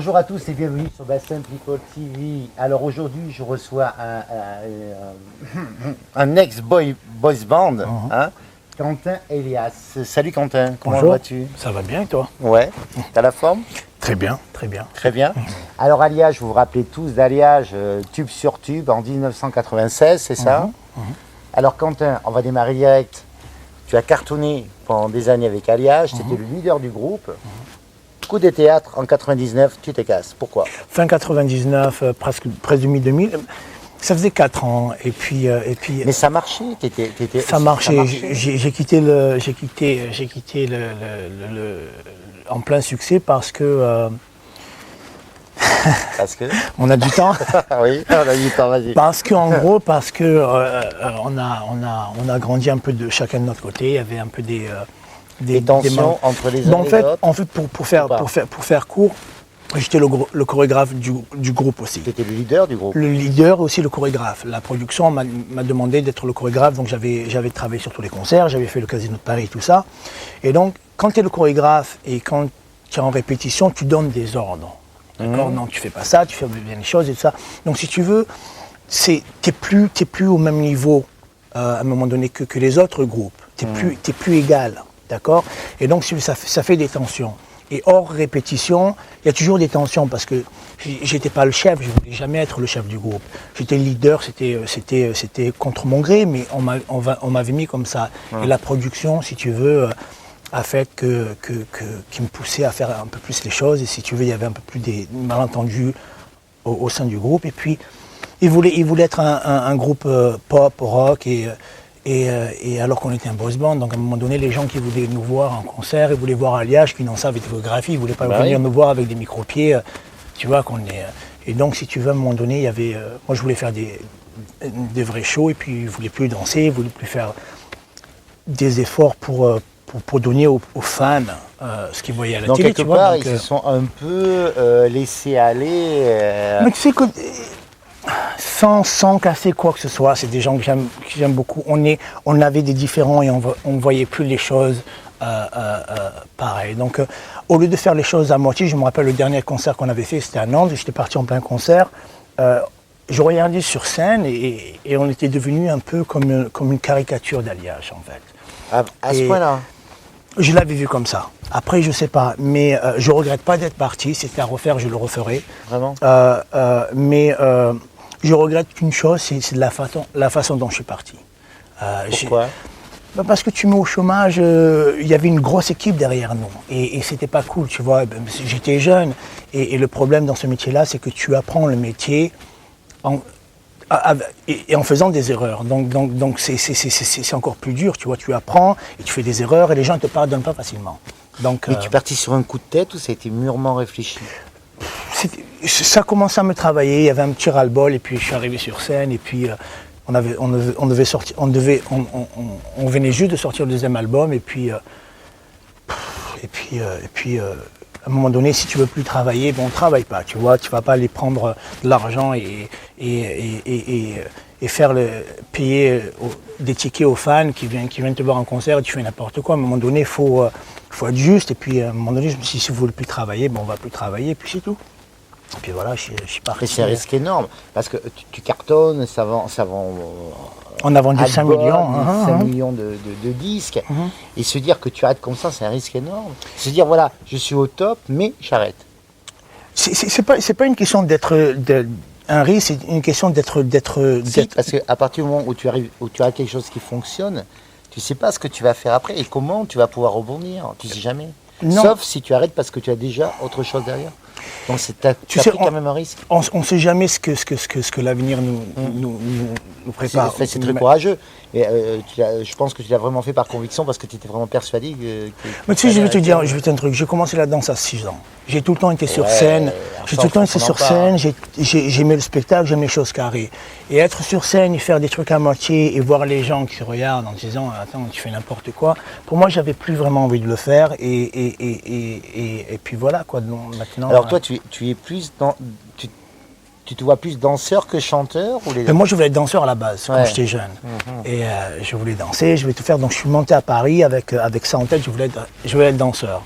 Bonjour à tous et bienvenue sur Bassin People TV. Alors aujourd'hui, je reçois un ex-boys band, hein, Quentin Elias. Salut Quentin, comment vas-tu? Ça va bien et toi? Ouais, t'as la forme? Très bien, très bien. Très bien. Alors Alliage, vous vous rappelez tous d'Alliage, Tube sur Tube en 1996, c'est ça? Alors Quentin, on va démarrer direct. Tu as cartonné pendant des années avec Alliage, tu étais le leader du groupe. Coup de théâtre en 99, tu te casses. Pourquoi? Fin 99, presque demi-2000. Ça faisait 4 ans et puis. Mais ça marchait, ça marchait. J'ai quitté le en plein succès parce que. Parce que on a du temps. Oui, on a du temps, vas-y. Parce que on a grandi un peu de chacun de notre côté. Il y avait un peu des tensions entre les uns et les autres. En fait, pour faire court, j'étais le chorégraphe du groupe aussi. Tu étais le leader du groupe. Le leader aussi le chorégraphe. La production m'a demandé d'être le chorégraphe, donc j'avais travaillé sur tous les concerts, j'avais fait le Casino de Paris, tout ça. Et donc, quand tu es le chorégraphe et quand tu es en répétition, tu donnes des ordres. D'accord? Non, tu fais pas ça, tu fais bien les choses et tout ça. Donc, si tu veux, t'es plus au même niveau à un moment donné que les autres groupes. T'es plus égal. D'accord? Et donc, ça fait des tensions. Et hors répétition, il y a toujours des tensions parce que j'étais pas le chef, je voulais jamais être le chef du groupe. J'étais le leader, c'était contre mon gré, mais on m'avait mis comme ça. Et la production, si tu veux, a fait qui me poussait à faire un peu plus les choses. Et si tu veux, il y avait un peu plus des malentendus au sein du groupe. Et puis, il voulait être un groupe pop, rock et alors qu'on était un boys band, donc à un moment donné, les gens qui voulaient nous voir en concert, ils voulaient voir Alliage, qui n'en savaient photographie, ils ne voulaient pas venir nous voir avec des micro-pieds, tu vois qu'on est... Et donc, si tu veux, à un moment donné, il y avait... moi, je voulais faire des vrais shows, et puis ils ne voulaient plus danser, ils ne voulaient plus faire des efforts pour donner aux fans ce qu'ils voyaient à la télé, tu vois. Donc, quelque part, ils se sont un peu laissés aller... Mais tu sais que... Sans casser quoi que ce soit, c'est des gens que j'aime beaucoup. On avait des différends et on ne voyait plus les choses pareil. Donc, au lieu de faire les choses à moitié, je me rappelle le dernier concert qu'on avait fait, c'était à Nantes, j'étais parti en plein concert. Je regardais sur scène et on était devenu un peu comme une caricature d'Alliage, en fait. À ce point-là? Je l'avais vu comme ça. Après, je sais pas, mais je regrette pas d'être parti. Si c'était à refaire, je le referai. Vraiment? Je regrette qu'une chose, c'est la façon dont je suis parti. Pourquoi? Parce que tu mets au chômage, il y avait une grosse équipe derrière nous et c'était pas cool, tu vois. J'étais jeune et le problème dans ce métier-là, c'est que tu apprends le métier en faisant des erreurs. Donc c'est encore plus dur, tu vois. Tu apprends et tu fais des erreurs et les gens ne te pardonnent pas facilement. Donc, mais tu es parti sur un coup de tête ou ça a été mûrement réfléchi? Ça commençait à me travailler, il y avait un petit ras-le-bol et puis je suis arrivé sur scène et puis on venait juste de sortir le deuxième album et puis à un moment donné, si tu veux plus travailler, bon, on travaille pas, tu vois, tu vas pas aller prendre de l'argent et faire payer des tickets aux fans qui viennent te voir en concert et tu fais n'importe quoi. À un moment donné, il faut être juste et puis à un moment donné, je me suis dit, si vous voulez plus travailler, bon, on va plus travailler et puis c'est tout. Et puis voilà, je suis parti. Et c'est un risque énorme, parce que tu cartonnes, ça vend on a vendu 5 millions. 5 millions de disques. Et se dire que tu arrêtes comme ça, c'est un risque énorme. Se dire, voilà, je suis au top, mais j'arrête. C'est pas une question d'être un risque, c'est une question d'être... Parce qu'à partir du moment où tu as quelque chose qui fonctionne, tu ne sais pas ce que tu vas faire après et comment tu vas pouvoir rebondir. Tu ne sais jamais. Non. Sauf si tu arrêtes parce que tu as déjà autre chose derrière. Donc tu as pris quand même un risque. On ne sait jamais ce que l'avenir nous prépare. C'est très courageux. Et, je pense que tu l'as vraiment fait par conviction parce que tu étais vraiment persuadé que mais tu sais, je vais te dire un truc. J'ai commencé la danse à 6 ans. J'ai tout le temps été sur scène. J'aimais le spectacle, j'aimais les choses carrées. Et être sur scène et faire des trucs à moitié et voir les gens qui se regardent en disant « Attends, tu fais n'importe quoi », pour moi, j'avais plus vraiment envie de le faire. Et puis voilà, quoi. Donc, maintenant, alors toi, tu es plus dans... Tu te vois plus danseur que chanteur ou les... Mais moi, je voulais être danseur à la base, quand j'étais jeune. Et je voulais danser, je voulais tout faire. Donc, je suis monté à Paris avec ça en tête, je voulais être danseur.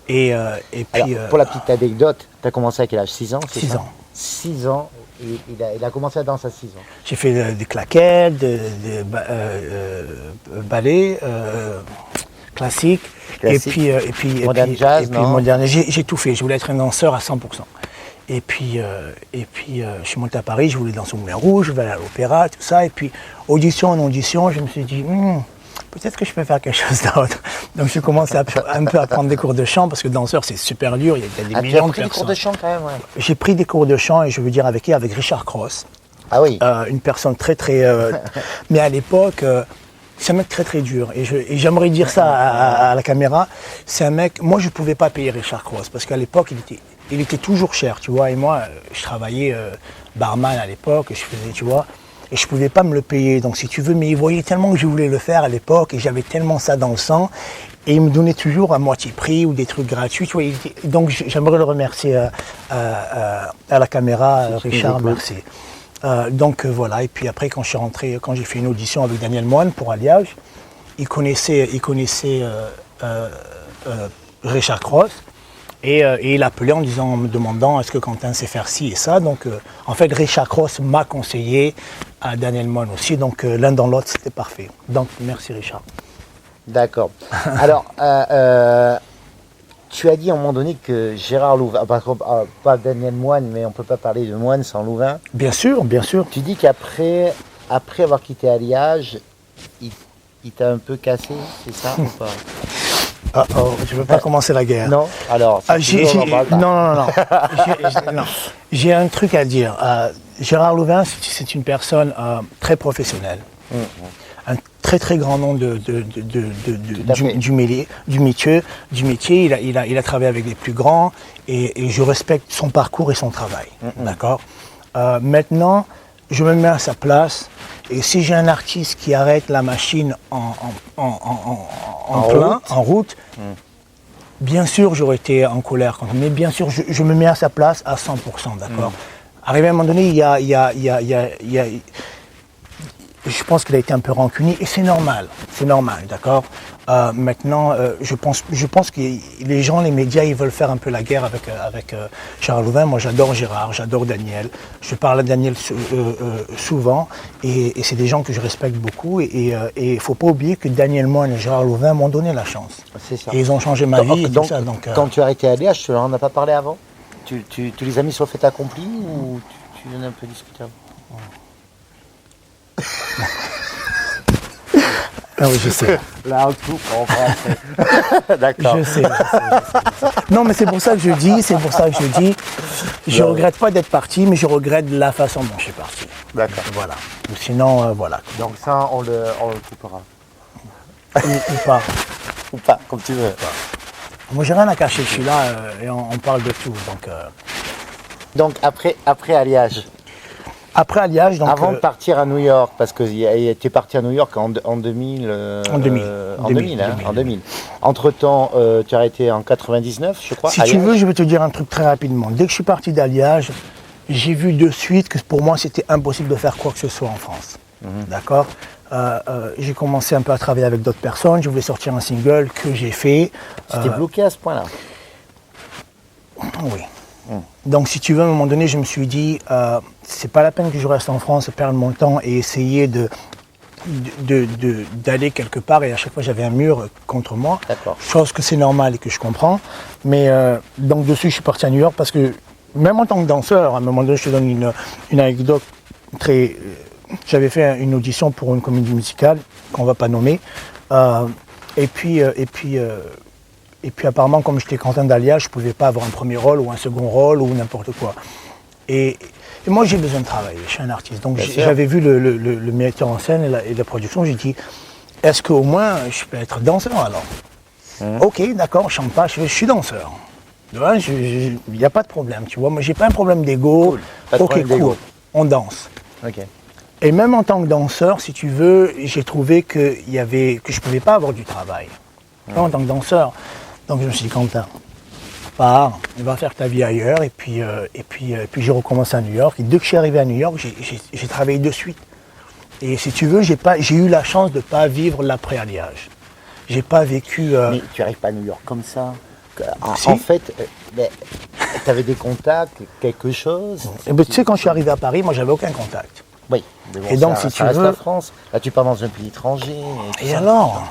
Et puis, Alors, pour la petite anecdote, tu as commencé à quel âge? 6 ans, c'est 6 ça? ans. 6 ans, et il a commencé à danser à 6 ans. J'ai fait des claquettes, des ballets classiques, Classique. et puis Modern jazz, non? moderne. J'ai tout fait. Je voulais être un danseur à 100%. Et puis, je suis monté à Paris, je voulais danser au Moulin Rouge, je voulais aller à l'opéra, tout ça. Et puis, audition en audition, je me suis dit, peut-être que je peux faire quelque chose d'autre. Donc, j'ai commencé un peu à prendre des cours de chant, parce que danseur, c'est super dur, il y a des millions de personnes. Tu as pris des cours de chant quand même, ouais. J'ai pris des cours de chant, et je veux dire avec qui? Avec Richard Cross. Ah oui. Une personne très, très... mais à l'époque... c'est un mec très très dur et j'aimerais dire ça à la caméra. C'est un mec, moi je ne pouvais pas payer Richard Cross parce qu'à l'époque il était toujours cher, tu vois. Et moi je travaillais barman à l'époque, je faisais, tu vois, et je ne pouvais pas me le payer. Donc si tu veux, mais il voyait tellement que je voulais le faire à l'époque et j'avais tellement ça dans le sang et il me donnait toujours à moitié prix ou des trucs gratuits, tu vois. Donc j'aimerais le remercier à la caméra, Richard, merci. Donc voilà, et puis après quand j'ai fait une audition avec Daniel Moine pour Alliage, il connaissait Richard Cross et il appelait en me demandant est-ce que Quentin sait faire ci et ça. Donc en fait Richard Cross m'a conseillé à Daniel Moine aussi, donc l'un dans l'autre c'était parfait. Donc merci Richard. D'accord. Alors, tu as dit à un moment donné que Gérard Louvain, pas Daniel Moine, mais on ne peut pas parler de Moine sans Louvain. Bien sûr, bien sûr. Tu dis qu'après avoir quitté Alliage, il t'a un peu cassé, c'est ça ou pas? Je ne veux pas commencer la guerre. Non. Alors, non. J'ai un truc à dire. Gérard Louvain, c'est une personne très professionnelle. Un très très grand nom du métier. Il a travaillé avec les plus grands et je respecte son parcours et son travail. D'accord. Maintenant, je me mets à sa place et si j'ai un artiste qui arrête la machine en route, bien sûr j'aurais été en colère, mais bien sûr je me mets à sa place à 100%, d'accord. Arrivé à un moment donné, je pense qu'il a été un peu rancunier et c'est normal, d'accord. Maintenant, je pense que les gens, les médias, ils veulent faire un peu la guerre avec Gérard Louvain. Moi, j'adore Gérard, j'adore Daniel. Je parle à Daniel souvent et c'est des gens que je respecte beaucoup. Et il ne faut pas oublier que Daniel Moine et Gérard Louvain m'ont donné la chance. C'est ça. Et ils ont changé ma vie et tout ça. Donc, quand tu as arrêté à Alliage, tu n'en as pas parlé avant? Tu les as mis sur le fait accompli ou tu en as un peu discuté avant? Ah oui, je sais. Là, on coupe en français. D'accord. Je sais. Non, mais c'est pour ça que je dis, je regrette pas d'être parti, mais je regrette la façon dont je suis parti. D'accord. Voilà. Ou sinon, voilà. Donc ça, on le coupera. Ou pas. Ou pas, comme tu veux. Moi, j'ai rien à cacher, je suis là et on parle de tout. Donc après Alliage. Après Alliage, donc... Avant de partir à New York, parce que tu es parti à New York en 2000. En 2000. Entre-temps, tu as arrêté en 99, je crois. Si tu veux, je vais te dire un truc très rapidement. Dès que je suis parti d'Alliage, j'ai vu de suite que pour moi, c'était impossible de faire quoi que ce soit en France. D'accord. J'ai commencé un peu à travailler avec d'autres personnes. Je voulais sortir un single que j'ai fait. Tu t'es bloqué à ce point-là? Oui. Donc si tu veux, à un moment donné, je me suis dit, c'est pas la peine que je reste en France, perdre mon temps et essayer d'aller quelque part. Et à chaque fois, j'avais un mur contre moi. D'accord. Chose que c'est normal et que je comprends. Mais donc dessus, je suis parti à New York parce que même en tant que danseur, à un moment donné, je te donne une anecdote très... j'avais fait une audition pour une comédie musicale qu'on va pas nommer. Et puis apparemment, comme j'étais Quentin d'Alliage, je ne pouvais pas avoir un premier rôle ou un second rôle ou n'importe quoi. Et moi, j'ai besoin de travailler, je suis un artiste. Donc j'avais vu le metteur en scène et la production, j'ai dit, est-ce qu'au moins je peux être danseur alors? Ok, d'accord, je chante pas, je suis danseur. Il n'y a pas de problème, tu vois. Moi, j'ai pas un problème d'ego. Cool. Ok, cool, on danse. Okay. Et même en tant que danseur, si tu veux, j'ai trouvé que je ne pouvais pas avoir du travail. En tant que danseur. Donc je me suis dit, Quentin, pars, va faire ta vie ailleurs. Et puis j'ai recommencé à New York. Et dès que je suis arrivé à New York, j'ai travaillé de suite. Et si tu veux, j'ai eu la chance de ne pas vivre l'après-Alliage. J'ai pas vécu... Mais tu n'arrives pas à New York comme ça. Si. En fait, tu avais des contacts, quelque chose. Et ben, tu sais, quand je suis arrivé à Paris, moi, j'avais aucun contact. Oui, mais bon, Et donc, si ça tu reste veux- la France. Là, tu pars dans un pays étranger. tout Et ça. alors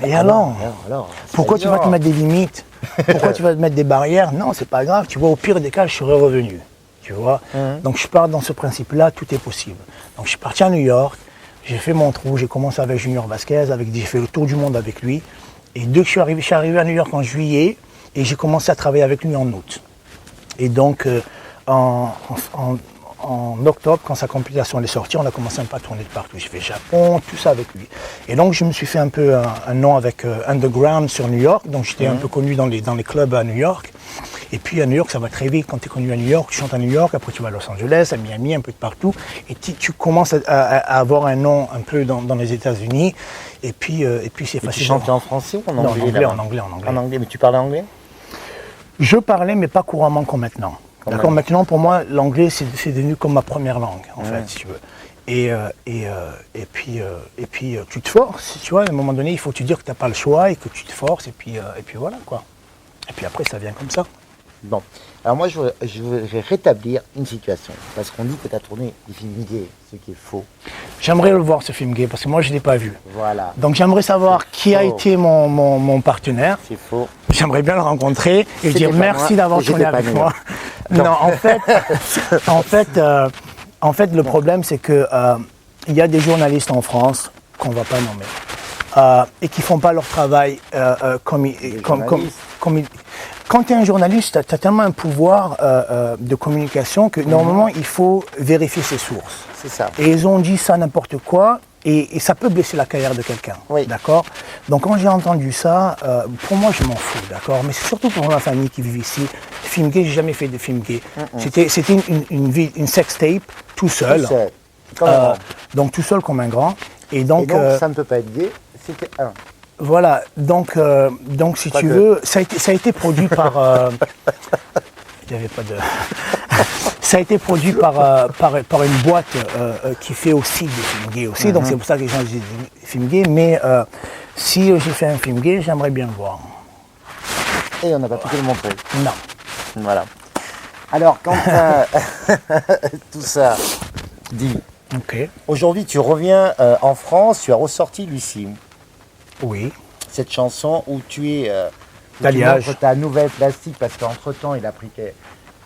Et alors alors, Pourquoi c'est tu vas te évident. mettre des limites? Pourquoi tu vas te mettre des barrières? Non, c'est pas grave. Tu vois, au pire des cas, je serais revenu. Tu vois. Donc je pars dans ce principe-là, tout est possible. Donc je suis parti à New York, j'ai fait mon trou, j'ai commencé avec Junior Vasquez, j'ai fait le tour du monde avec lui. Et dès que je suis arrivé à New York en juillet, et j'ai commencé à travailler avec lui en août. Et donc en octobre, quand sa compilation est sortie, on a commencé un peu à tourner de partout. J'ai fait Japon, tout ça avec lui. Et donc je me suis fait un peu un nom avec Underground sur New York. Donc j'étais un peu connu dans les clubs à New York. Et puis à New York, ça va très vite. Quand tu es connu à New York, tu chantes à New York, après tu vas à Los Angeles, à Miami, un peu de partout. Et tu commences à avoir un nom un peu dans les États-Unis. Et puis c'est Et tu facile. chantais en français ou en Non, anglais là-bas en anglais. En anglais, mais tu parlais anglais? Je parlais, mais pas couramment comme maintenant. Quand D'accord. même. Maintenant, pour moi, l'anglais, c'est devenu comme ma première langue, en fait, si tu veux. Et puis, tu te forces, tu vois, à un moment donné, il faut te dire que tu n'as pas le choix et que tu te forces, et puis voilà, quoi. Et puis après, ça vient comme ça. Bon, alors moi je voudrais rétablir une situation, parce qu'on dit que tu as tourné des films gays, ce qui est faux. J'aimerais le voir, ce film gay, parce que moi, je ne l'ai pas vu. Voilà, Donc, j'aimerais savoir qui a faux. été mon partenaire. c'est faux. J'aimerais bien le rencontrer et C'était dire pas merci moi, d'avoir j'étais tourné pas avec né. moi. Non, en fait, le problème, c'est que il y a des journalistes en France qu'on ne va pas nommer et qui font pas leur travail comme quand tu es un journaliste, tu as tellement un pouvoir de communication que normalement, il faut vérifier ses sources. C'est ça. Et ils ont dit ça n'importe quoi, et ça peut blesser la carrière de quelqu'un. Oui. D'accord. Donc quand j'ai entendu ça, pour moi je m'en fous, d'accord. Mais c'est surtout pour ma famille qui vit ici. Film gay, j'ai jamais fait de film gay. C'était une sex tape tout seul. C'est comme un grand. Donc tout seul comme un grand. Et Et donc, donc ça ne peut pas être gay, c'était un. voilà. Donc si Pas tu de- veux, ça a été produit par. Il n'y avait pas de. Ça a été produit par une boîte qui fait aussi des films gays aussi, donc c'est pour ça que les gens disent des films gays, mais si j'ai fait un film gay, j'aimerais bien le voir. Et on n'a pas pu te le montrer. Non. Voilà. Alors, quand tout ça dit, Ok. aujourd'hui tu reviens en France, tu as ressorti Lucie, Oui. cette chanson où tu es. Où tu D'alliage. montres ta nouvelle plastique, parce qu'entre-temps il a pris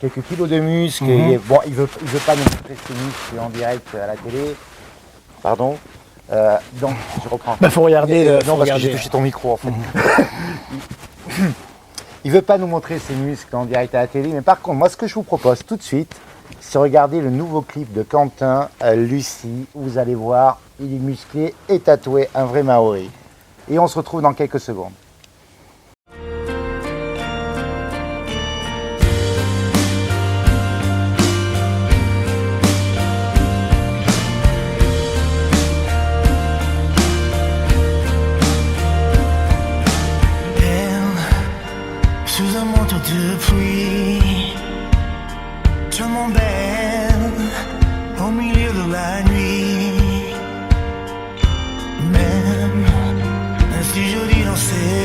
quelques kilos de muscles. Il veut pas nous montrer ses muscles en direct à la télé. Pardon. Donc, je reprends. Faut regarder. Non, parce que j'ai touché ton micro en fait. Il veut pas nous montrer ses muscles en direct à la télé, mais par contre, moi ce que je vous propose tout de suite, c'est regarder le nouveau clip de Quentin, Lucie, où vous allez voir, il est musclé et tatoué, un vrai Maori. Et on se retrouve dans quelques secondes. Sous un manteau de pluie, je m'embête au milieu de la nuit. Même si je dis danser,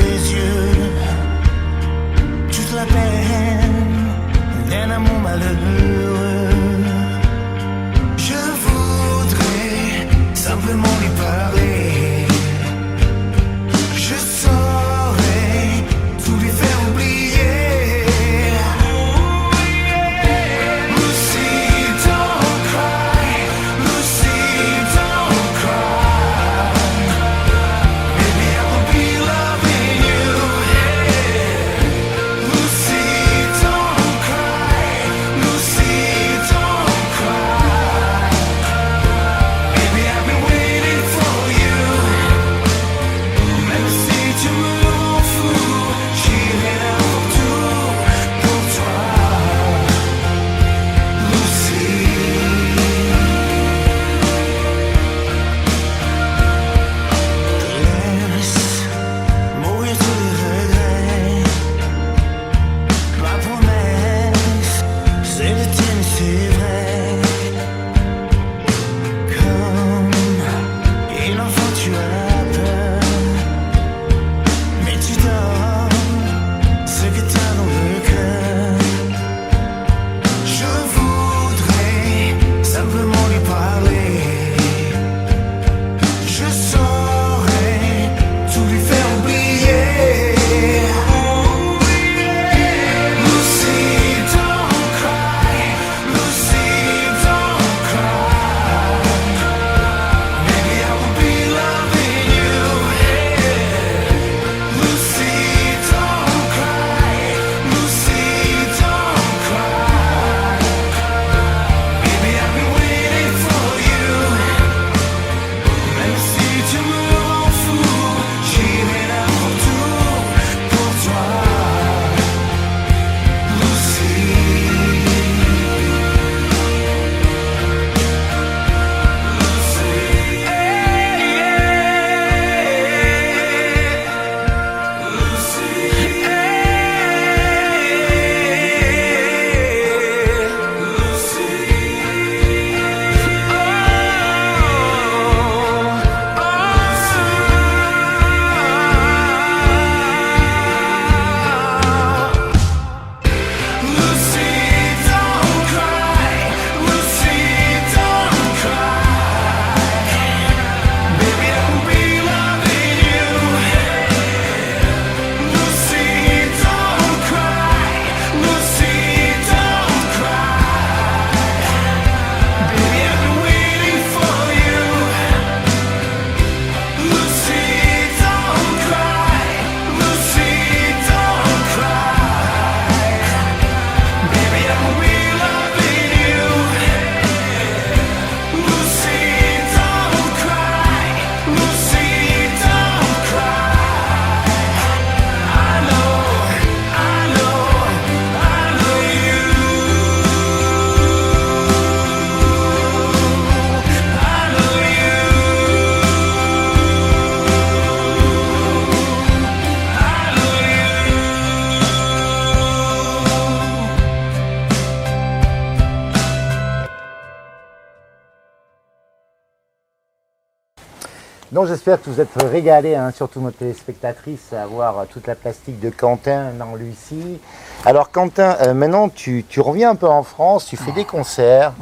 Donc j'espère que vous êtes régalés, hein, surtout nos téléspectatrices, à voir toute la plastique de Quentin dans Lucie. Alors Quentin, maintenant tu reviens un peu en France, tu fais des concerts.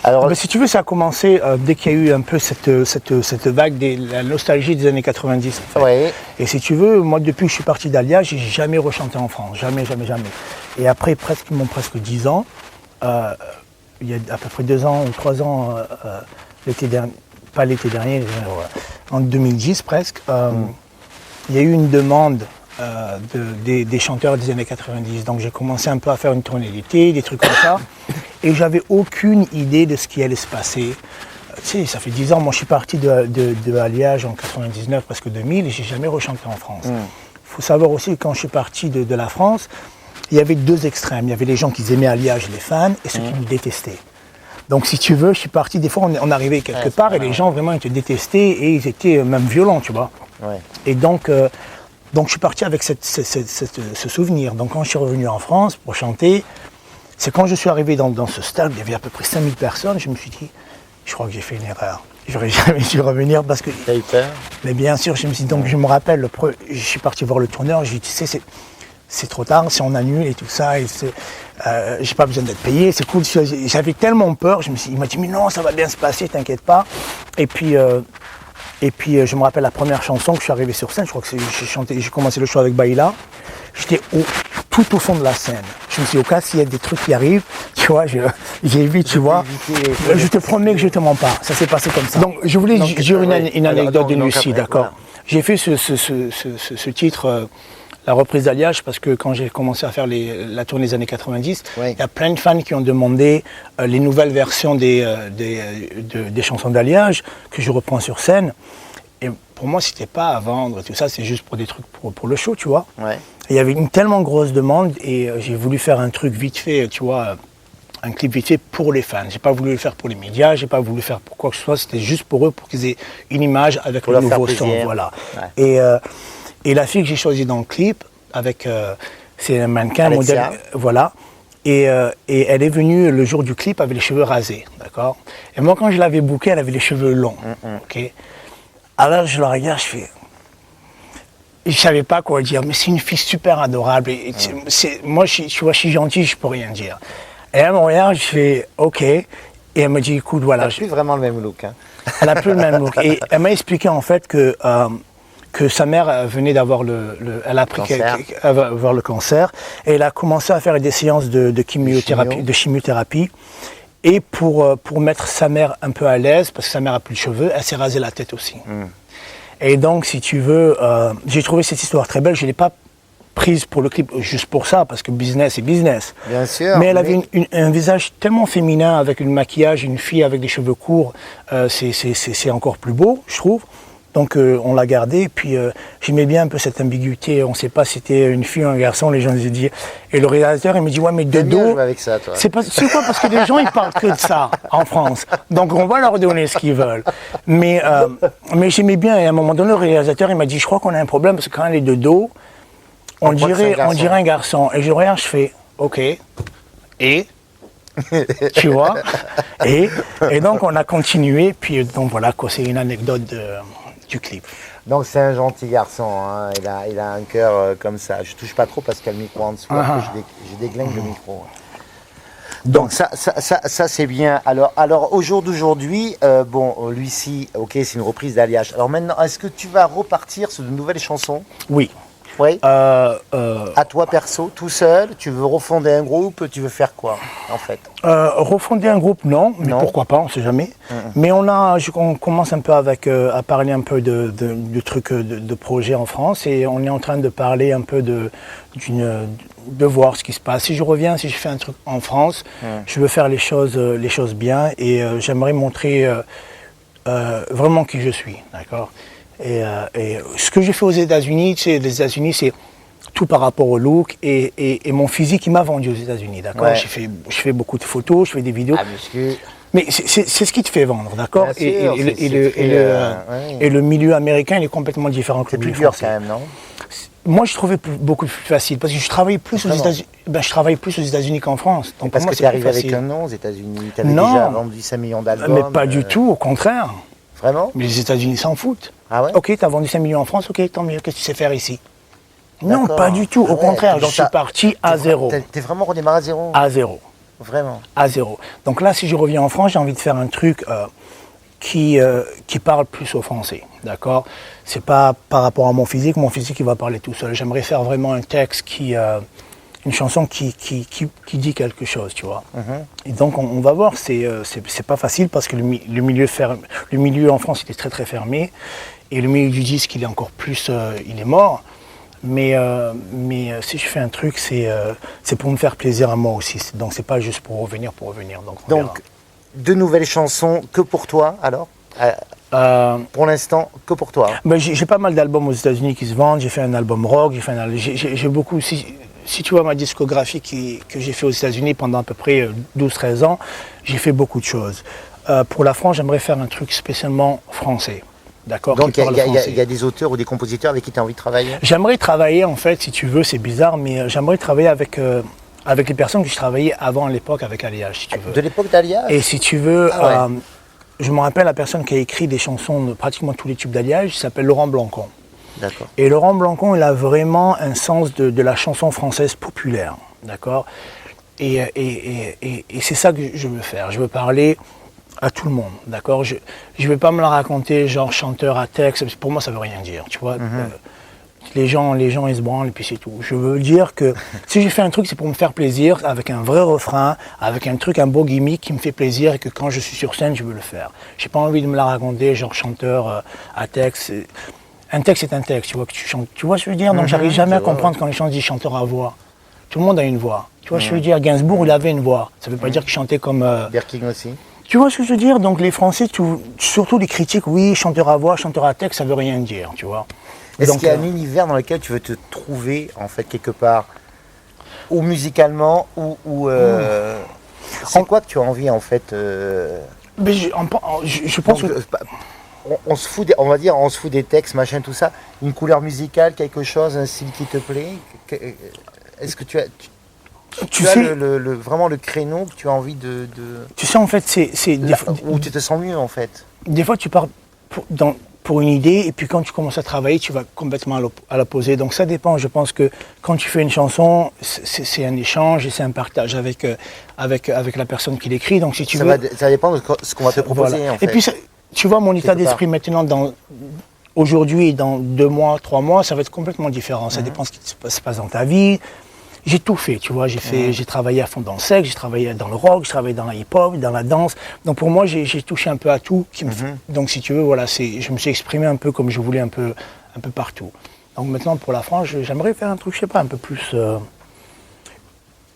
Alors, si tu veux, ça a commencé dès qu'il y a eu un peu cette vague de la nostalgie des années 90. En fait. ouais. Et si tu veux, moi depuis que je suis parti d'Alliage, j'ai jamais rechanté en France, jamais. Et après presque 10 ans, il y a à peu près 2 ans ou 3 ans, l'été dernier, pas l'été dernier, en 2010 presque, il y a eu une demande des chanteurs des années 90. Donc j'ai commencé un peu à faire une tournée d'été, des trucs comme ça. Et j'avais aucune idée de ce qui allait se passer. Tu sais, ça fait 10 ans, moi je suis parti de Alliage en 99, presque 2000, et j'ai jamais rechanté en France. Il faut savoir aussi que quand je suis parti de la France, il y avait 2 extrêmes. Il y avait les gens qui aimaient Alliage, les fans, et ceux qui me détestaient. Donc si tu veux, je suis parti, des fois on arrivait quelque part et les gens vraiment ils te détestaient et ils étaient même violents, tu vois. Ouais. Et donc je suis parti avec ce souvenir. Donc quand je suis revenu en France pour chanter, c'est quand je suis arrivé dans ce stade, il y avait à peu près 5000 personnes, je me suis dit, je crois que j'ai fait une erreur. J'aurais jamais dû revenir parce que... T'as eu peur? Mais bien sûr, je me suis dit, donc je me rappelle, je suis parti voir le tourneur, je lui ai dit, tu sais, c'est trop tard, si on annule et tout ça, et j'ai pas besoin d'être payé, c'est cool. J'avais tellement peur, il m'a dit, mais non, ça va bien se passer, t'inquiète pas. Et puis je me rappelle la première chanson que je suis arrivé sur scène, je crois que j'ai commencé le show avec Baïla. J'étais tout au fond de la scène. Je me suis dit, au cas s'il y a des trucs qui arrivent, tu vois, j'évite, tu vois. Je te promets que je te mens pas. Ça s'est passé comme ça. Donc, je voulais dire une anecdote de Lucie, d'accord. Voilà. J'ai fait ce titre, la reprise d'Alliage, parce que quand j'ai commencé à faire la tournée des années 90, il y a plein de fans qui ont demandé les nouvelles versions des chansons d'Alliage que je reprends sur scène. Et pour moi, c'était pas à vendre, tout ça, c'est juste pour des trucs pour le show, tu vois. Ouais. Il y avait une tellement grosse demande et j'ai voulu faire un truc vite fait, tu vois, un clip vite fait pour les fans. J'ai pas voulu le faire pour les médias, j'ai pas voulu le faire pour quoi que ce soit, c'était juste pour eux, pour qu'ils aient une image avec le nouveau son, voilà. Ouais. Et la fille que j'ai choisie dans le clip, c'est un mannequin, modèle, voilà. Et elle est venue le jour du clip avec les cheveux rasés, d'accord. Et moi, quand je l'avais bookée, elle avait les cheveux longs, ok. Alors je la regarde, je fais... Je ne savais pas quoi dire, mais c'est une fille super adorable. Moi, tu vois, je suis gentil, je ne peux rien dire. Et elle me regarde, je fais OK. Et elle me dit, écoute, voilà. Elle n'a plus vraiment le même look. Hein. Elle n'a plus le même look. Et elle m'a expliqué en fait que sa mère venait d'avoir elle a appris avoir le cancer. Et elle a commencé à faire des séances de chimiothérapie. Et pour mettre sa mère un peu à l'aise, parce que sa mère n'a plus de cheveux, elle s'est rasée la tête aussi. Et donc, si tu veux, j'ai trouvé cette histoire très belle. Je ne l'ai pas prise pour le clip juste pour ça, parce que business, c'est business. Bien sûr. Mais elle avait un visage tellement féminin, avec un maquillage, une fille avec des cheveux courts. C'est encore plus beau, je trouve. Donc, on l'a gardée. Puis, j'aimais bien un peu cette ambiguïté. On ne sait pas si c'était une fille ou un garçon. Les gens disaient dit. Et le réalisateur, il me dit, ouais, mais de dos. Avec ça, toi. C'est quoi? Parce que les gens, ils parlent que de ça en France. Donc, on va leur donner ce qu'ils veulent. Mais j'aimais bien. Et à un moment donné, le réalisateur, il m'a dit, je crois qu'on a un problème parce que quand elle est de dos, on dirait un garçon. Et je regarde, je fais, OK. Et tu vois. Et donc, on a continué. Puis, donc, voilà, quoi, c'est une anecdote du clip. Donc c'est un gentil garçon, hein. Il a un cœur comme ça. Je touche pas trop parce qu'il y a le micro en dessous, j'ai des glingues de micro. Donc ça c'est bien. Alors au jour d'aujourd'hui, Lucie, ok, c'est une reprise d'Alliage. Alors maintenant, est-ce que tu vas repartir sur de nouvelles chansons? Oui. Oui. À toi perso, tout seul, tu veux refonder un groupe, tu veux faire quoi en fait? Refonder un groupe, non, mais pourquoi pas, on ne sait jamais. Mais on commence un peu à parler un peu de trucs, de projets en France, et on est en train de parler un peu de voir ce qui se passe. Si je reviens, si je fais un truc en France, je veux faire les choses bien, et j'aimerais montrer vraiment qui je suis, d'accord? Et ce que j'ai fait aux États-Unis, les États-Unis, c'est tout par rapport au look et mon physique, il m'a vendu aux États-Unis, d'accord. Je fais beaucoup de photos, je fais des vidéos. Mais c'est ce qui te fait vendre, d'accord. Et le milieu américain, il est complètement différent que le milieu français. C'est plus dur quand même, non? Moi, je trouvais beaucoup plus facile parce que je travaillais plus aux États-Unis. Je travaille plus aux États-Unis qu'en France. Donc parce que tu es arrivé avec un nom aux États-Unis. Tu avais déjà vendu 5 millions d'albums. Mais pas du tout, au contraire. Vraiment? Mais les États-Unis s'en foutent. Ah ouais? Ok, tu as vendu 5 millions en France, ok, tant mieux, qu'est-ce que tu sais faire ici? Non, D'accord. pas du tout. Au Ah ouais, contraire, je donc suis parti à zéro. T'es vraiment redémarré à zéro? À zéro. Vraiment? À zéro. Donc là, si je reviens en France, j'ai envie de faire un truc qui parle plus aux Français, d'accord? C'est pas par rapport à mon physique il va parler tout seul. J'aimerais faire vraiment un texte une chanson qui dit quelque chose, tu vois. Et donc on va voir, c'est pas facile parce que le milieu en France il est très très fermé et le milieu du disque il est encore plus, il est mort. Mais si je fais un truc, c'est pour me faire plaisir à moi aussi. Donc c'est pas juste pour revenir. Donc, de nouvelles chansons que pour toi alors? Pour l'instant, que pour toi? Ben, j'ai pas mal d'albums aux États-Unis qui se vendent. J'ai fait un album rock, j'ai beaucoup. Si tu vois ma discographie que j'ai fait aux États-Unis pendant à peu près 12-13 ans, j'ai fait beaucoup de choses. Pour la France, j'aimerais faire un truc spécialement français. D'accord? Donc il y a des auteurs ou des compositeurs avec qui tu as envie de travailler? J'aimerais travailler, en fait, si tu veux, c'est bizarre, mais j'aimerais travailler avec les personnes que je travaillais avant à l'époque avec Alliage, si tu veux. De l'époque d'Alliage? Et si tu veux, Ah ouais. je me rappelle la personne qui a écrit des chansons de pratiquement tous les tubes d'Alliage, il s'appelle Laurent Blancon. D'accord. Et Laurent Blancon, il a vraiment un sens de la chanson française populaire, d'accord? Et c'est ça que je veux faire. Je veux parler à tout le monde, d'accord? Je ne vais pas me la raconter genre chanteur à texte. Pour moi, ça veut rien dire, tu vois? Les gens, ils se branlent et puis c'est tout. Je veux dire que si j'ai fait un truc, c'est pour me faire plaisir, avec un vrai refrain, avec un truc, un beau gimmick qui me fait plaisir et que quand je suis sur scène, je veux le faire. J'ai pas envie de me la raconter genre chanteur à texte. Un texte est un texte, tu vois, que tu chantes. Tu vois ce que je veux dire? Donc j'arrive jamais à comprendre quand les gens disent chanteur à voix. Tout le monde a une voix. Tu vois ce que je veux dire? Gainsbourg, il avait une voix. Ça veut pas dire qu'il chantait comme... Birkin aussi. Tu vois ce que je veux dire? Donc les Français, surtout les critiques, oui, chanteur à voix, chanteur à texte, ça veut rien dire, tu vois. Est-ce Donc, qu'il y a un univers dans lequel tu veux te trouver, en fait, quelque part, ou musicalement, ou c'est quoi que tu as envie, en fait Mais je pense donc, que... on se fout, on va dire, on se fout des textes, machin, tout ça. Une couleur musicale, quelque chose, un style qui te plaît. Est-ce que tu as sais, vraiment le créneau que tu as envie de Tu sais, en fait, où tu te sens mieux, en fait? Des fois, tu pars pour une idée, et puis quand tu commences à travailler, tu vas complètement à l'opposé. Donc ça dépend. Je pense que quand tu fais une chanson, c'est un échange et c'est un partage avec la personne qui l'écrit. Donc si tu veux... Ça dépend de ce qu'on va te proposer, Voilà. en fait. Et puis, tu vois, mon état d'esprit maintenant, aujourd'hui et dans 2 mois, 3 mois, ça va être complètement différent. Ça dépend de ce qui se passe dans ta vie. J'ai tout fait, tu vois, j'ai travaillé à fond dans le sexe, j'ai travaillé dans le rock, j'ai travaillé dans la hip-hop, dans la danse. Donc pour moi, j'ai touché un peu à tout. Donc si tu veux, voilà, je me suis exprimé un peu comme je voulais, un peu partout. Donc maintenant, pour la France, j'aimerais faire un truc, je sais pas, un peu plus...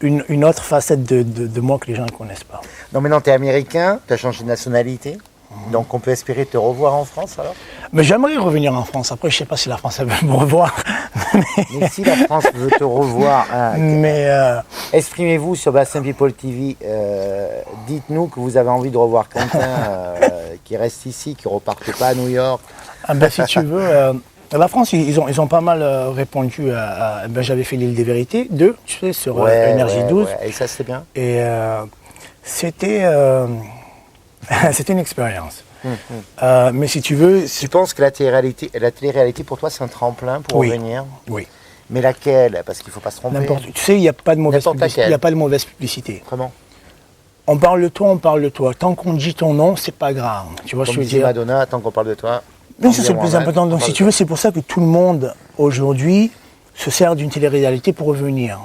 une autre facette de moi que les gens ne connaissent pas. Non, maintenant, tu es américain, tu as changé de nationalité. Donc on peut espérer te revoir en France, alors? Mais j'aimerais revenir en France. Après, je sais pas si la France elle veut me revoir. Mais si la France veut te revoir, exprimez-vous sur Bastien People TV. Dites-nous que vous avez envie de revoir Quentin, qui reste ici, qui ne reparte pas à New York. Si tu veux, la France, ils ont pas mal répondu à... j'avais fait l'île des vérités, 2, tu sais, sur Énergie 12. Ouais. Et ça, c'était bien. Et c'était une expérience. Mais si tu veux... Tu penses que la télé-réalité pour toi, c'est un tremplin pour revenir? Oui. Mais laquelle? Parce qu'il ne faut pas se tromper. Tu sais, il n'y a pas de mauvaise publicité. Comment? On parle de toi. Tant qu'on dit ton nom, c'est pas grave. Tu vois ce que je veux dire? Madonna, tant qu'on parle de toi. Mais ça, c'est le plus important. Donc, si tu veux, c'est pour ça que tout le monde, aujourd'hui, se sert d'une télé-réalité pour revenir.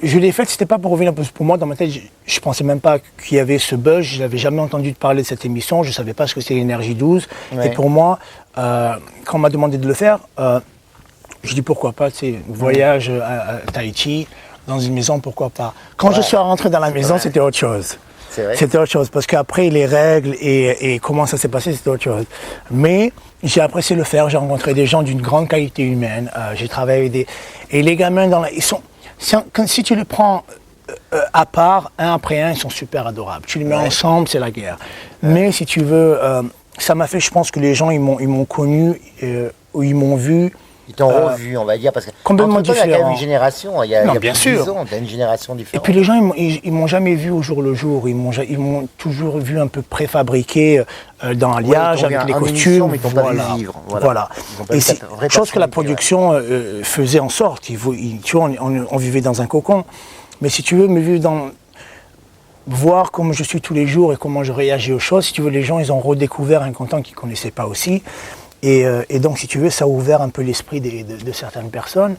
Je l'ai faite, c'était pas pour revenir, parce que pour moi, dans ma tête, je pensais même pas qu'il y avait ce buzz, je n'avais jamais entendu parler de cette émission, je savais pas ce que c'était Énergie 12. Ouais. Et pour moi, quand on m'a demandé de le faire, je dis pourquoi pas, tu sais, voyage à Tahiti, dans une maison, pourquoi pas. Quand je suis rentré dans la maison, c'était autre chose. C'était autre chose, parce qu'après, les règles et comment ça s'est passé, c'était autre chose. Mais j'ai apprécié le faire, j'ai rencontré des gens d'une grande qualité humaine, j'ai travaillé avec et les gamins, ils sont... Si tu les prends à part, un après un, ils sont super adorables. Tu les mets ensemble, c'est la guerre. Mais si tu veux, ça m'a fait, je pense que les gens, ils m'ont connu, ou ils m'ont vu, Ils t'ont revu, on va dire, parce que complètement entre-temps, il y a quand différent. même une génération, il y a Non, plus bien de sûr. 10 ans, il y a une génération Et différente. puis les gens, ils m'ont jamais vu au jour le jour. Ils m'ont toujours vu un peu préfabriqué dans Alliage, Ouais, ils t'ont avec vu les en costumes. émission, mais ils t'ont pas vu vivre, voilà. Ils ont pas Et vu ta c'est vraie chose que la personnalité, production faisait en sorte. Tu vois, on vivait dans un cocon. Mais si tu veux me vivre voir comment je suis tous les jours et comment je réagis aux choses, si tu veux, les gens, ils ont redécouvert un content qu'ils ne connaissaient pas aussi. Et donc, si tu veux, ça a ouvert un peu l'esprit de certaines personnes.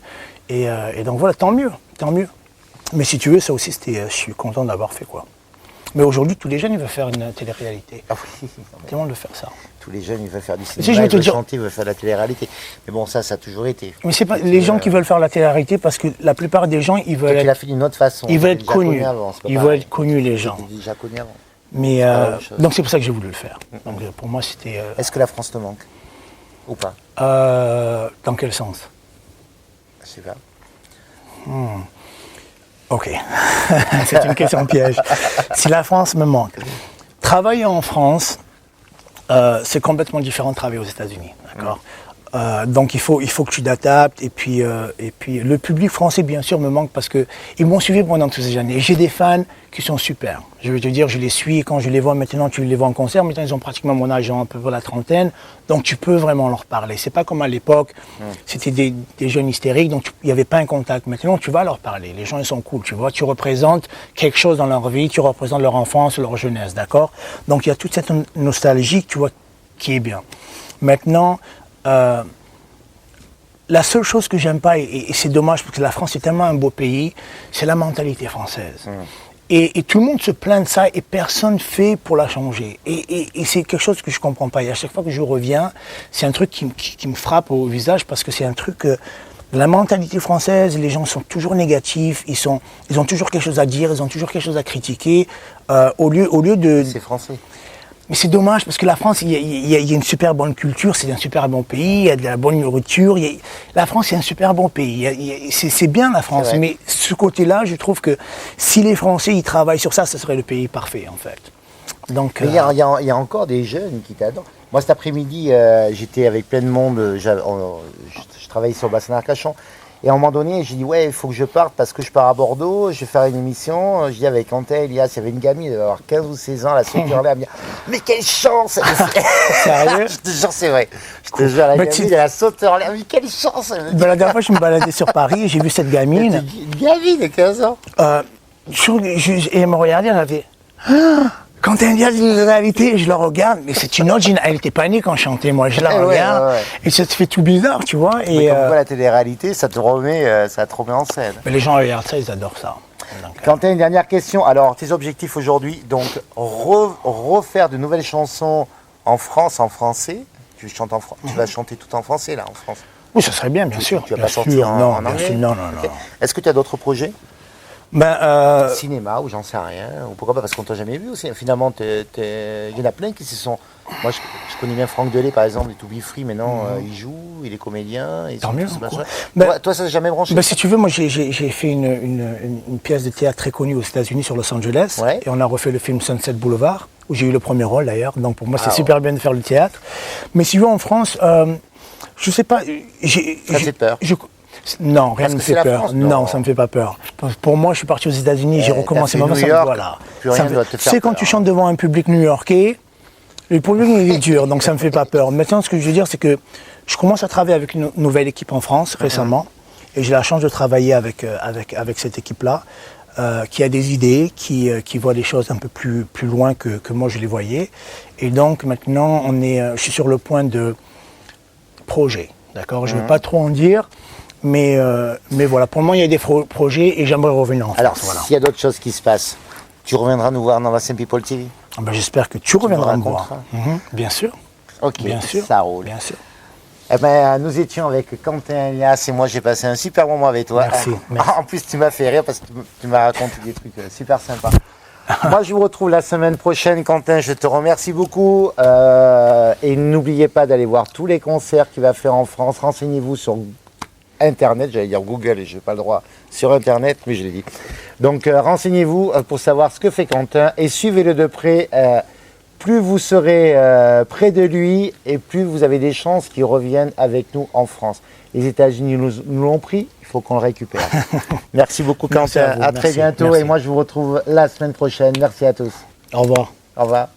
Et donc voilà, tant mieux, tant mieux. Mais si tu veux, ça aussi, je suis content d'avoir fait quoi. Mais aujourd'hui, tous les jeunes, ils veulent faire une télé-réalité. Ah oui, Tout le monde veut faire ça. tous les jeunes, ils veulent faire du si cinéma, je vais ils te veulent dire- chanter, ils veulent faire de la télé-réalité. Mais bon, ça a toujours été. Mais c'est pas les gens qui veulent faire la télé-réalité parce que la plupart des gens, ils veulent Toi, tu être, l'as fait d'une autre façon. ils veulent T'étais être déjà connu connus. avant, c'est pas Ils veulent pareil. être connus, les gens. T'étais déjà connu avant. Mais pas la même chose. donc c'est pour ça que j'ai voulu le faire. Donc pour moi, c'était Est-ce que la France te manque ou pas? dans quel sens? Je sais pas. Ok, c'est une question piège. Si la France me manque, travailler en France, c'est complètement différent de travailler aux États-Unis, d'accord? Donc il faut que tu t'adaptes et puis le public français bien sûr me manque parce que ils m'ont suivi pendant toutes ces années. Et j'ai des fans qui sont super. Je veux te dire, je les suis et quand je les vois maintenant, tu les vois en concert. Maintenant ils ont pratiquement mon âge, ils ont un peu pour la trentaine, donc tu peux vraiment leur parler. C'est pas comme à l'époque, c'était des jeunes hystériques, donc il n'y avait pas un contact. Maintenant tu vas leur parler. Les gens ils sont cool, tu vois. Tu représentes quelque chose dans leur vie, tu représentes leur enfance, leur jeunesse, d'accord? Donc il y a toute cette nostalgie, tu vois, qui est bien. Maintenant. La seule chose que j'aime pas, et c'est dommage parce que la France est tellement un beau pays, c'est la mentalité française. Et tout le monde se plaint de ça et personne fait pour la changer. Et c'est quelque chose que je comprends pas. Et à chaque fois que je reviens, c'est un truc qui me frappe au visage parce que c'est un truc... la mentalité française, les gens sont toujours négatifs, ils ont toujours quelque chose à dire, ils ont toujours quelque chose à critiquer, au lieu de... C'est français. Mais c'est dommage parce que la France, il y a une super bonne culture, c'est un super bon pays, il y a de la bonne nourriture. La France, c'est un super bon pays. C'est bien la France, C'est vrai. mais ce côté-là, je trouve que si les Français ils travaillent sur ça, ce serait le pays parfait en fait. Donc, Mais il y a encore des jeunes qui t'adorent. Moi, cet après-midi, j'étais avec plein de monde. Je travaillais sur le bassin d'Arcachon. Et à un moment donné, j'ai dit, ouais, il faut que je parte parce que je pars à Bordeaux, je vais faire une émission. Je dis avec Quentin, Elias, il y avait une gamine, elle devait avoir 15 ou 16 ans, la sauterelle, elle me dit, mais quelle chance! Sérieux? Je te jure, c'est vrai. Je te jure, la Mais gamine, elle a sauterelle, mais quelle chance! Elle me dit, la dernière fois, je me baladais sur Paris et j'ai vu cette gamine. une gamine de 15 ans. Et elle me regardait, elle avait... Quand elle dit une réalité, je la regarde, mais c'est une autre elle était pas née quand je chantais, moi je la Ouais, regarde, ouais. et ça te fait tout bizarre, tu vois. Mais Et comme quoi, la télé-réalité, ça te remet en scène. mais les gens regardent ça, ils adorent ça. Donc, Quentin, une dernière question. Alors, tes objectifs aujourd'hui, donc refaire de nouvelles chansons en France, en français. Tu vas chanter tout en français, là, en France. oui, ça serait bien sûr. Tu vas bien pas sûr. sortir Non, en bien anglais sûr, non. Ok. Est-ce que tu as d'autres projets? Cinéma ou j'en sais rien, ou pourquoi pas, parce qu'on t'a jamais vu aussi. Finalement, il y en a plein qui se sont... Moi, je connais bien Franck Delay, par exemple, de To Be Free, maintenant, il joue, il est comédien. Tant mieux, quoi. Toi, ça n'a jamais branché? Si tu veux, moi j'ai fait une pièce de théâtre très connue aux États-Unis sur Los Angeles, Ouais. et on a refait le film Sunset Boulevard, où j'ai eu le premier rôle d'ailleurs, donc pour moi c'est Ah, super bien de faire le théâtre. Mais si tu veux, en France, je sais pas... Ça te fait peur? Non, rien Parce ne me que c'est fait la peur. France, non, non. ça me fait pas peur. Pour moi, je suis parti aux États-Unis, j'ai recommencé t'as fait ma vie. New York, Voilà. plus rien ne doit te Tu faire sais, quand peur, tu hein. chantes devant un public new-yorkais, le public il est dur, donc ça me fait pas peur. Maintenant, ce que je veux dire, c'est que je commence à travailler avec une nouvelle équipe en France récemment, et j'ai la chance de travailler avec cette équipe-là, qui a des idées, qui voit les choses un peu plus loin que moi je les voyais. Et donc maintenant, je suis sur le point de projet, d'accord? Je ne vais pas trop en dire. Mais voilà, pour le moment, il y a des projets et j'aimerais revenir en France. Alors, voilà. s'il y a d'autres choses qui se passent, tu reviendras nous voir dans la Saint People TV? Ah ben, j'espère que tu reviendras me voir. raconteras. Bien sûr. Ok, Bien sûr. ça roule. Bien sûr. Eh ben, nous étions avec Quentin Elias et moi, j'ai passé un super moment avec toi. Merci, merci. En plus, tu m'as fait rire parce que tu m'as raconté des trucs super sympas. Moi, je vous retrouve la semaine prochaine, Quentin. Je te remercie beaucoup. Et n'oubliez pas d'aller voir tous les concerts qu'il va faire en France. Renseignez-vous sur Internet. J'allais dire Google et je n'ai pas le droit sur Internet, mais je l'ai dit. Donc, renseignez-vous pour savoir ce que fait Quentin et suivez-le de près. plus vous serez près de lui et plus vous avez des chances qu'il revienne avec nous en France. Les États-Unis nous l'ont pris, il faut qu'on le récupère. Merci beaucoup Quentin, à très bientôt et moi je vous retrouve la semaine prochaine. Merci à tous. Au revoir. Au revoir.